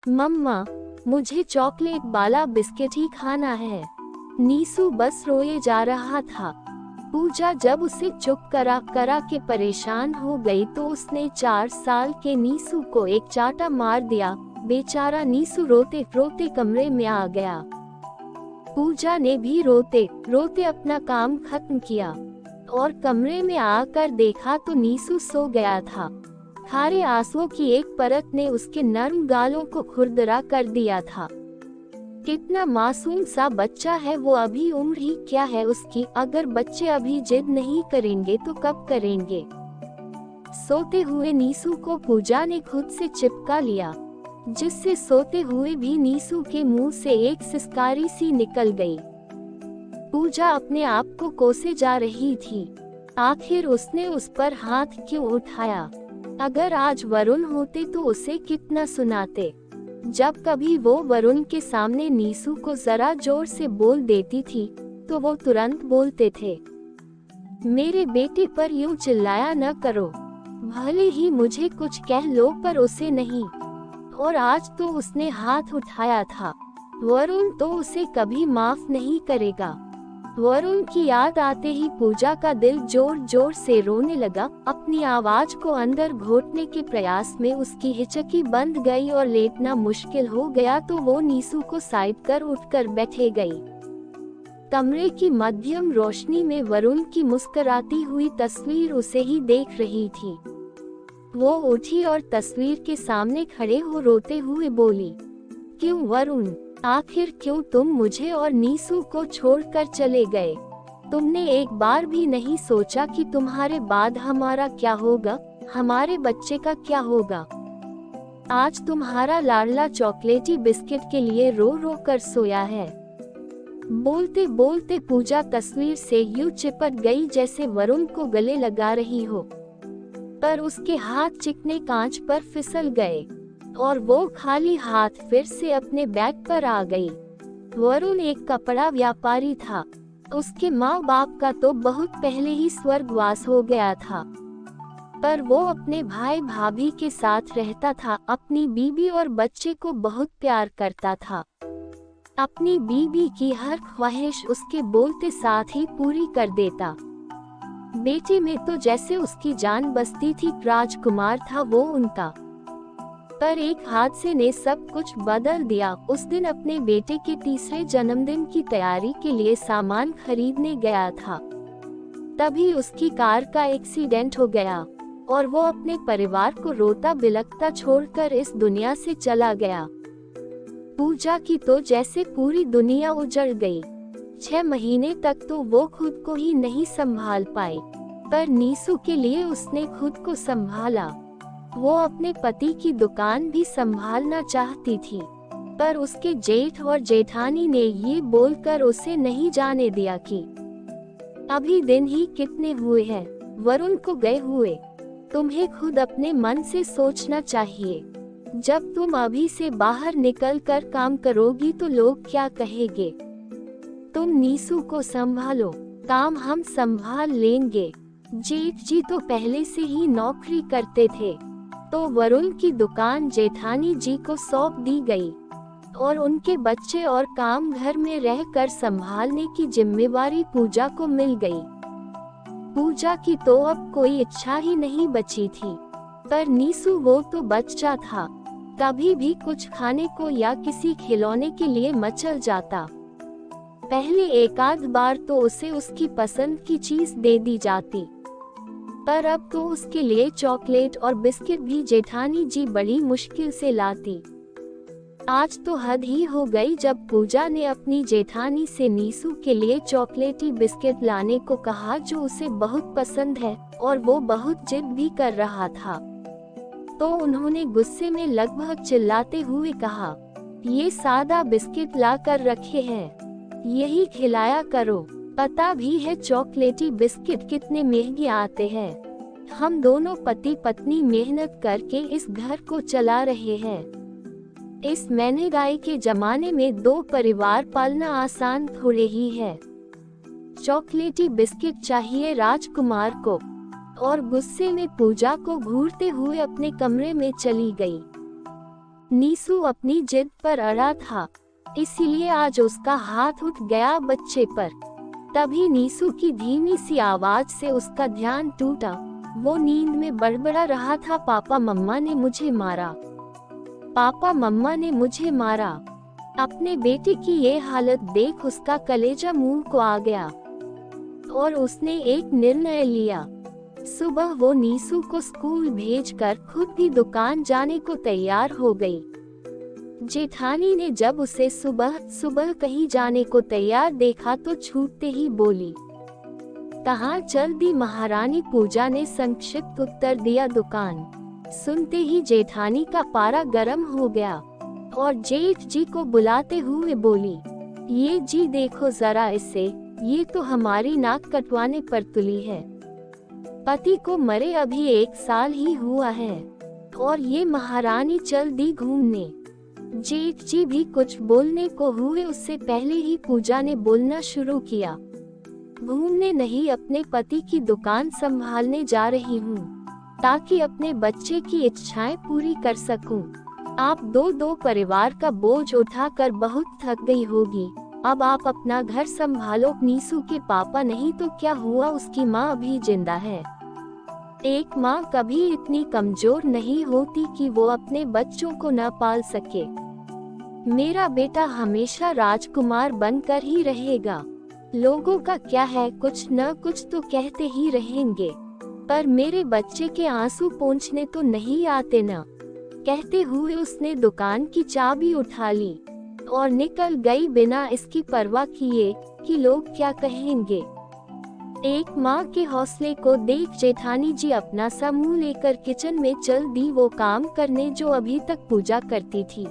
मम्मा, मुझे चॉकलेट वाला बिस्किट ही खाना है। नीसू बस रोए जा रहा था। पूजा जब उसे चुप करा करा के परेशान हो गई तो उसने 4 साल के नीसू को एक चाटा मार दिया। बेचारा नीसू रोते रोते कमरे में आ गया। पूजा ने भी रोते रोते अपना काम खत्म किया और कमरे में आकर देखा तो नीसू सो गया था। खारे आंसुओं की एक परत ने उसके नर्म गालों को खुरदरा कर दिया था। कितना मासूम सा बच्चा है वो, अभी उम्र ही क्या है उसकी। अगर बच्चे अभी जिद नहीं करेंगे तो कब करेंगे। सोते हुए नीसू को पूजा ने खुद से चिपका लिया, जिससे सोते हुए भी नीसू के मुंह से एक सिसकारी सी निकल गई। पूजा अपने आप को कोसे जा रही थी। आखिर उसने उस पर हाथ क्यों उठाया। अगर आज वरुण होते तो उसे कितना सुनाते। जब कभी वो वरुण के सामने नीसू को जरा जोर से बोल देती थी तो वो तुरंत बोलते थे, मेरे बेटे पर यूं चिल्लाया न करो, भले ही मुझे कुछ कह लो पर उसे नहीं। और आज तो उसने हाथ उठाया था। वरुण तो उसे कभी माफ नहीं करेगा। वरुण की याद आते ही पूजा का दिल जोर जोर से रोने लगा। अपनी आवाज को अंदर घोटने के प्रयास में उसकी हिचकी बंद गई और लेटना मुश्किल हो गया तो वो नीसू को साइड कर उठकर बैठे गई। कमरे की मध्यम रोशनी में वरुण की मुस्कुराती हुई तस्वीर उसे ही देख रही थी। वो उठी और तस्वीर के सामने खड़े हो रोते हुए बोली, क्यों वरुण, आखिर क्यों तुम मुझे और नीसू को छोड़कर चले गए। तुमने एक बार भी नहीं सोचा कि तुम्हारे बाद हमारा क्या होगा, हमारे बच्चे का क्या होगा। आज तुम्हारा लाडला चॉकलेटी बिस्किट के लिए रो रो कर सोया है। बोलते बोलते पूजा तस्वीर से यूं चिपट गई जैसे वरुण को गले लगा रही हो, पर उसके हाथ चिकने कांच पर फिसल गए और वो खाली हाथ फिर से अपने बैग पर आ गई। वरुण एक कपड़ा व्यापारी था। उसके माँ बाप का तो बहुत पहले ही स्वर्गवास हो गया था, पर वो अपने भाई भाभी के साथ रहता था। अपनी बीबी और बच्चे को बहुत प्यार करता था। अपनी बीबी की हर ख्वाहिश उसके बोलते साथ ही पूरी कर देता। बेटे में तो जैसे उसकी जान बसती थी। राजकुमार था वो उनका, पर एक हादसे ने सब कुछ बदल दिया। उस दिन अपने बेटे के तीसरे जन्मदिन की तैयारी के लिए सामान खरीदने गया था। तभी उसकी कार का एक्सीडेंट हो गया और वो अपने परिवार को रोता बिलखता छोड़कर इस दुनिया से चला गया। पूजा की तो जैसे पूरी दुनिया उजड़ गई। 6 महीने तक तो वो खुद को ही नहीं संभाल पाई, पर नीसू के लिए उसने खुद को संभाला। वो अपने पति की दुकान भी संभालना चाहती थी, पर उसके जेठ और जेठानी ने ये बोलकर उसे नहीं जाने दिया कि अभी दिन ही कितने हुए हैं वरुण को गए हुए। तुम्हें खुद अपने मन से सोचना चाहिए। जब तुम अभी से बाहर निकल कर काम करोगी तो लोग क्या कहेंगे। तुम नीसू को संभालो, काम हम संभाल लेंगे। जेठ जी तो पहले से ही नौकरी करते थे, तो वरुण की दुकान जेठानी जी को सौंप दी गई और उनके बच्चे और काम घर में रहकर संभालने की जिम्मेवारी पूजा को मिल गई। पूजा की तो अब कोई इच्छा ही नहीं बची थी, पर नीसू वो तो बच्चा था, कभी भी कुछ खाने को या किसी खिलौने के लिए मचल जाता। पहले एक आध बार तो उसे उसकी पसंद की चीज दे दी जाती, पर अब तो उसके लिए चॉकलेट और बिस्किट भी जेठानी जी बड़ी मुश्किल से लाती। आज तो हद ही हो गई जब पूजा ने अपनी जेठानी से नीसू के लिए चॉकलेटी बिस्किट लाने को कहा, जो उसे बहुत पसंद है और वो बहुत जिद भी कर रहा था। तो उन्होंने गुस्से में लगभग चिल्लाते हुए कहा, ये सादा बिस्किट ला कर रखे हैं, यही खिलाया करो। पता भी है चॉकलेटी बिस्किट कितने महंगे आते हैं। हम दोनों पति पत्नी मेहनत करके इस घर को चला रहे हैं। इस महंगाई के जमाने में 2 परिवार पालना आसान थोड़े ही है। चॉकलेटी बिस्किट चाहिए राजकुमार को। और गुस्से में पूजा को घूरते हुए अपने कमरे में चली गई। नीसू अपनी जिद पर अड़ा था, इसीलिए आज उसका हाथ उठ गया बच्चे पर। तभी नीसू की धीमी सी आवाज से उसका ध्यान टूटा। वो नींद में बड़बड़ा रहा था, पापा मम्मा ने मुझे मारा, पापा मम्मा ने मुझे मारा। अपने बेटे की ये हालत देख उसका कलेजा मुंह को आ गया और उसने एक निर्णय लिया। सुबह वो नीसू को स्कूल भेजकर खुद भी दुकान जाने को तैयार हो गई। जेठानी ने जब उसे सुबह सुबह कहीं जाने को तैयार देखा तो छूटते ही बोली, कहाँ चल दी महारानी? पूजा ने संक्षिप्त उत्तर दिया, दुकान। सुनते ही जेठानी का पारा गर्म हो गया और जेठ जी को बुलाते हुए बोली, ये जी देखो जरा इसे, ये तो हमारी नाक कटवाने पर तुली है। पति को मरे अभी 1 साल ही हुआ है और ये महारानी चल दी घूमने। जेठ जी भी कुछ बोलने को हुए उससे पहले ही पूजा ने बोलना शुरू किया, घूमने नहीं, अपने पति की दुकान संभालने जा रही हूँ ताकि अपने बच्चे की इच्छाएं पूरी कर सकूं। आप दो परिवार का बोझ उठाकर बहुत थक गई होगी, अब आप अपना घर संभालो। नीसू के पापा नहीं तो क्या हुआ, उसकी माँ अभी जिंदा है। एक माँ कभी इतनी कमजोर नहीं होती कि वो अपने बच्चों को न पाल सके। मेरा बेटा हमेशा राजकुमार बनकर ही रहेगा। लोगों का क्या है, कुछ न कुछ तो कहते ही रहेंगे, पर मेरे बच्चे के आंसू पोंछने तो नहीं आते न। कहते हुए उसने दुकान की चाबी उठा ली और निकल गई बिना इसकी परवाह किए कि लोग क्या कहेंगे। एक माँ के हौसले को देख जेठानी जी अपना समूह लेकर किचन में चल दी, वो काम करने जो अभी तक पूजा करती थी।